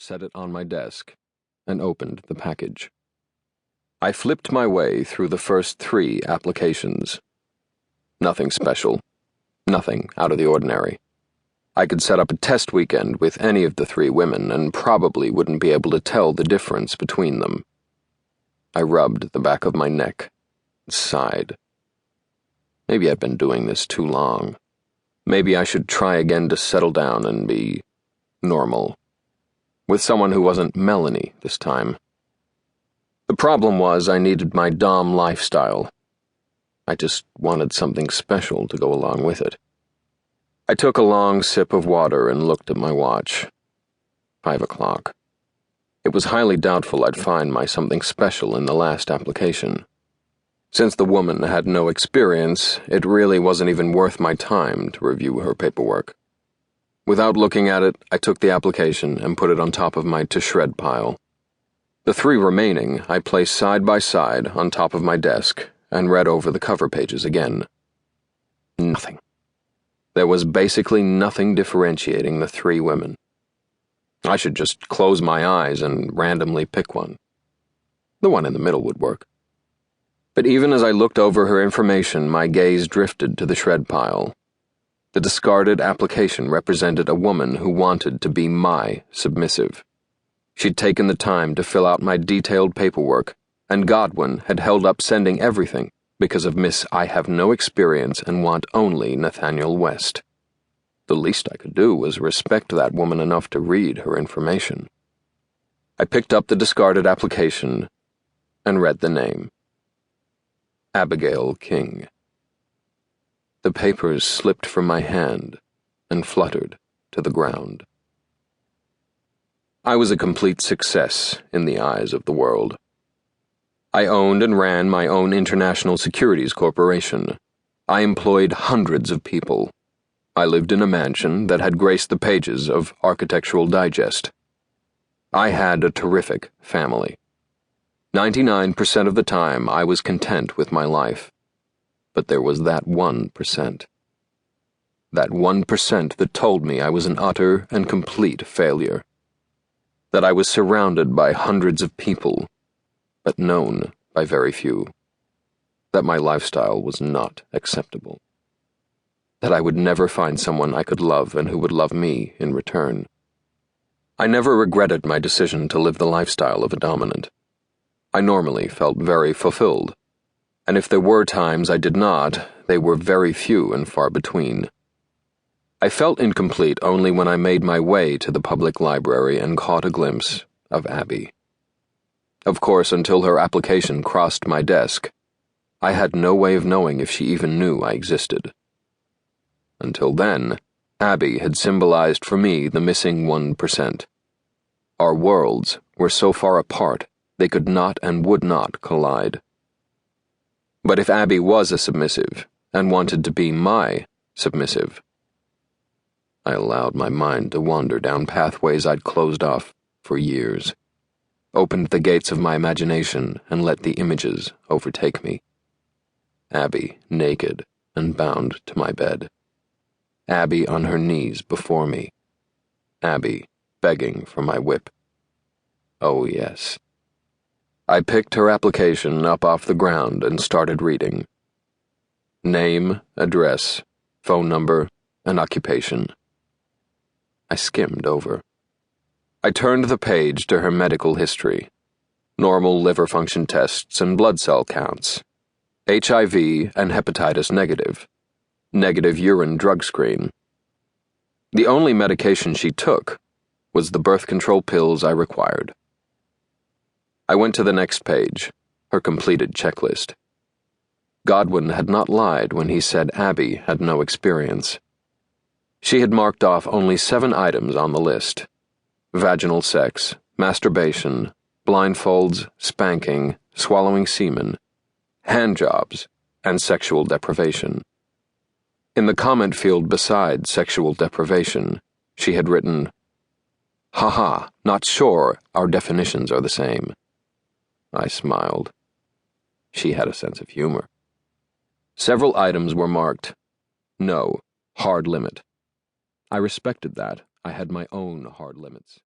set it on my desk, and opened the package. I flipped my way through the first 3 applications. Nothing special. Nothing out of the ordinary. I could set up a test weekend with any of the 3 women and probably wouldn't be able to tell the difference between them. I rubbed the back of my neck and sighed. Maybe I'd been doing this too long. Maybe I should try again to settle down and be normal. With someone who wasn't Melanie this time. The problem was I needed my dom lifestyle. I just wanted something special to go along with it. I took a long sip of water and looked at my watch. 5 o'clock. It was highly doubtful I'd find my something special in the last application. Since the woman had no experience, it really wasn't even worth my time to review her paperwork. Without looking at it, I took the application and put it on top of my to-shred pile. The 3 remaining I placed side by side on top of my desk and read over the cover pages again. Nothing. There was basically nothing differentiating the 3 women. I should just close my eyes and randomly pick one. The one in the middle would work. But even as I looked over her information, my gaze drifted to the shred pile. The discarded application represented a woman who wanted to be my submissive. She'd taken the time to fill out my detailed paperwork, and Godwin had held up sending everything because of Miss I have no experience and want only Nathaniel West. The least I could do was respect that woman enough to read her information. I picked up the discarded application and read the name. Abigail King. The papers slipped from my hand and fluttered to the ground. I was a complete success in the eyes of the world. I owned and ran my own international securities corporation. I employed hundreds of people. I lived in a mansion that had graced the pages of Architectural Digest. I had a terrific family. 99% of the time I was content with my life. But there was that 1%. That 1% that told me I was an utter and complete failure. That I was surrounded by hundreds of people, but known by very few. That my lifestyle was not acceptable. That I would never find someone I could love and who would love me in return. I never regretted my decision to live the lifestyle of a dominant. I normally felt very fulfilled, and if there were times I did not, they were very few and far between. I felt incomplete only when I made my way to the public library and caught a glimpse of Abby. Of course, until her application crossed my desk, I had no way of knowing if she even knew I existed. Until then, Abby had symbolized for me the missing 1%. Our worlds were so far apart they could not and would not collide. But if Abby was a submissive and wanted to be my submissive, I allowed my mind to wander down pathways I'd closed off for years, opened the gates of my imagination and let the images overtake me. Abby naked and bound to my bed. Abby on her knees before me. Abby begging for my whip. Oh yes. I picked her application up off the ground and started reading. Name, address, phone number, and occupation. I skimmed over. I turned the page to her medical history. Normal liver function tests and blood cell counts. HIV and hepatitis negative. Negative urine drug screen. The only medication she took was the birth control pills I required. I went to the next page, her completed checklist. Godwin had not lied when he said Abby had no experience. She had marked off only 7 items on the list: vaginal sex, masturbation, blindfolds, spanking, swallowing semen, handjobs, and sexual deprivation. In the comment field beside sexual deprivation, she had written, "Haha, not sure our definitions are the same." I smiled. She had a sense of humor. Several items were marked, "No, hard limit." I respected that. I had my own hard limits.